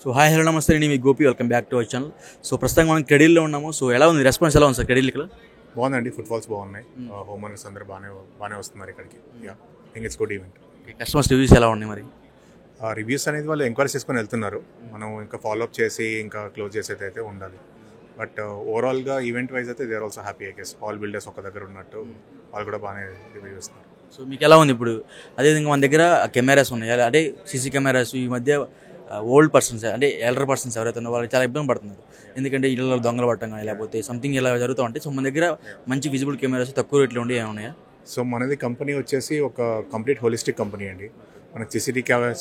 So hi hello నమస్తే అండి, మీ Gopi. Welcome back to our channel. So ప్రస్తుతం మనం క్రెడిల్లో ఉన్నాము. సో ఎలా ఉంది రెస్పాన్స్, ఎలా ఉంది సార్ క్రెడిల్ ఇక్కడ? బాగుందండి, ఫుట్ఫాల్స్ బాగున్నాయి. హోమ్ ఓనర్స్ అందరూ బాగానే వస్తున్నారు ఇక్కడికి. Think it's good event. Customers reviews ఎలా ఉన్నాయి మరి? రివ్యూస్ అనేది వాళ్ళు ఎంక్వైరీ చేసుకొని వెళ్తున్నారు. మనం ఇంకా ఫాలోఅప్ చేసి ఇంకా క్లోజ్ చేసేది అయితే ఉండాలి. బట్ ఓవరాల్గా ఈవెంట్ వైజ్ అయితే they are also happy. I guess all builders ఒక దగ్గర ఉన్నట్టు వాళ్ళు కూడా బాగానే రివ్యూ ఇస్తున్నారు. సో మీకు ఎలా ఉంది ఇప్పుడు? అదేవిధంగా మన దగ్గర కెమెరాస్ ఉన్నాయి, అంటే సీసీ కెమెరాస్. ఈ మధ్య ఓల్డ్ పర్సన్స్, అంటే ఎల్డర్ పర్సన్స్ ఎవరైతే ఉన్నారో వాళ్ళు చాలా ఇబ్బంది పడుతున్నారు. ఎందుకంటే ఇళ్ళలో దొంగలు పట్టడం కానీ లేకపోతే సంథింగ్ ఇలా జరుగుతూ ఉంటాయి. సో మన దగ్గర మంచి విజిబుల్ కెమెరాస్ తక్కువ రేట్లో ఉండి ఏమన్నాయా? సో మనది కంపెనీ వచ్చేసి ఒక కంప్లీట్ హోలిస్టిక్ కంపెనీ అండి. మనకు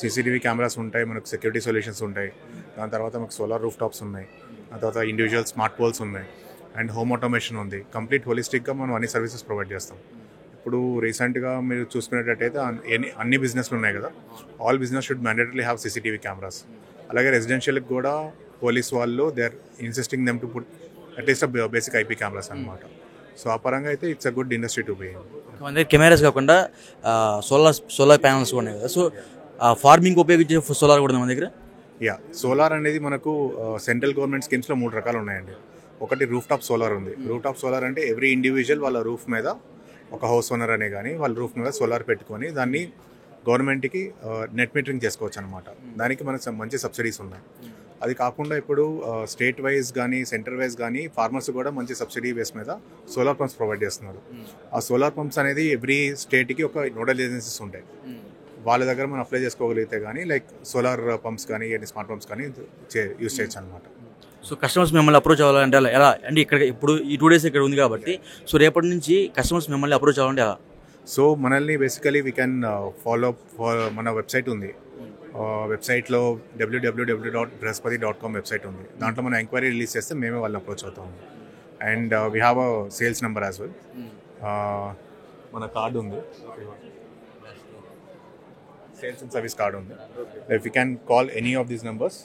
సీసీటీవీ కెమెరాస్ ఉంటాయి, మనకు సెక్యూరిటీ సొల్యూషన్స్ ఉంటాయి, దాని తర్వాత మనకు సోలార్ రూఫ్ టాప్స్ ఉన్నాయి, దాని తర్వాత ఇండివిజువల్ స్మార్ట్ పోల్స్ ఉన్నాయి, అండ్ హోమ్ ఆటోమేషన్ ఉంది. కంప్లీట్ హోలిస్టిక్గా మనం అన్ని సర్వీసెస్ ప్రొవైడ్ చేస్తాం. ఇప్పుడు రీసెంట్గా మీరు చూసుకునేటట్టయితే అన్ని బిజినెస్లు ఉన్నాయి కదా, all business should mandatorily have CCTV cameras. అలాగే రెసిడెన్షియల్కి కూడా పోలీస్ వాళ్ళు they are insisting them to put at least basic IP cameras అనమాట. సో ఆ పరంగా అయితే it's a good industry to be. మన దగ్గర కెమెరాస్ కాకుండా సోలార్ ప్యానల్స్ కూడా ఉన్నాయి కదా. సో ఫార్మింగ్ ఉపయోగించే సోలార్ కూడా మన దగ్గర. సోలార్ అనేది మనకు సెంట్రల్ గవర్నమెంట్ స్కీమ్స్లో 3 రకాలు ఉన్నాయండి. ఒకటి రూఫ్ టాప్ సోలార్ ఉంది. రూఫ్ టాప్ సోలార్ అంటే ఎవ్రీ ఇండివిజువల్ వాళ్ళ రూఫ్ మీద, ఒక హౌస్ ఓనర్ అనే కానీ వాళ్ళ రూఫ్ మీద సోలార్ పెట్టుకొని దాన్ని గవర్నమెంట్కి నెట్ మీటరింగ్ చేసుకోవచ్చు అనమాట. దానికి మనకు మంచి సబ్సిడీస్ ఉన్నాయి. అది కాకుండా ఇప్పుడు స్టేట్ వైజ్ కానీ సెంటర్ వైజ్ కానీ ఫార్మర్స్ కూడా మంచి సబ్సిడీ బేస్ మీద సోలార్ పంప్స్ ప్రొవైడ్ చేస్తున్నారు. ఆ సోలార్ పంప్స్ అనేది ఎవ్రీ స్టేట్కి ఒక నోడల్ ఏజెన్సీస్ ఉంటాయి. వాళ్ళ దగ్గర మనం అప్లై చేసుకోగలిగితే కానీ లైక్ సోలార్ పంప్స్ కానీ స్మార్ట్ పంప్స్ కానీ యూజ్ చేయొచ్చు అనమాట. సో కస్టమర్స్ మిమ్మల్ని అప్రోచ్ అవ్వాలంటే ఎలా అంటే ఇక్కడ ఇప్పుడు ఈ 2 days ఇక్కడ ఉంది కాబట్టి, సో రేపటి నుంచి కస్టమర్స్ మిమ్మల్ని అప్రోచ్ అవ్వాలంటే ఎలా? సో మనల్ని బేసికలీ వీ క్యాన్ ఫాలో మన వెబ్సైట్ ఉంది. వెబ్సైట్లో www.brihaspati.com వెబ్సైట్ ఉంది. దాంట్లో మనం ఎంక్వైరీ రిలీజ్ చేస్తే మేమే వాళ్ళని అప్రోచ్ అవుతాము. And we have a sales number as well. మన కార్డు ఉంది, సేల్స్ అండ్ సర్వీస్ కార్డు ఉంది. If you can call any of these numbers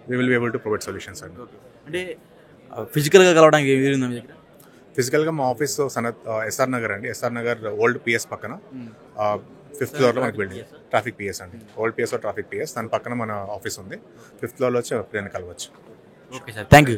we will be able to provide solutions అండి. అంటే ఫిజికల్గా కలవడానికి ఏమి ఉంది మీ దగ్గర? ఫిజికల్గా మా ఆఫీస్ ఎస్ఆర్ నగర్ అండి. ఎస్ఆర్ నగర్ ఓల్డ్ పిఎస్ పక్కన 5th ఫ్లోర్లో మనకి బిల్డింగ్, ట్రాఫిక్ పిఎస్ అండి. ఓల్డ్ పిఎస్ ట్రాఫిక్ పిఎస్, దాని పక్కన మన ఆఫీస్ ఉంది. 5th ఫ్లోర్లో వచ్చి ఎప్పుడైనా కలవచ్చు. Okay sir, thank you.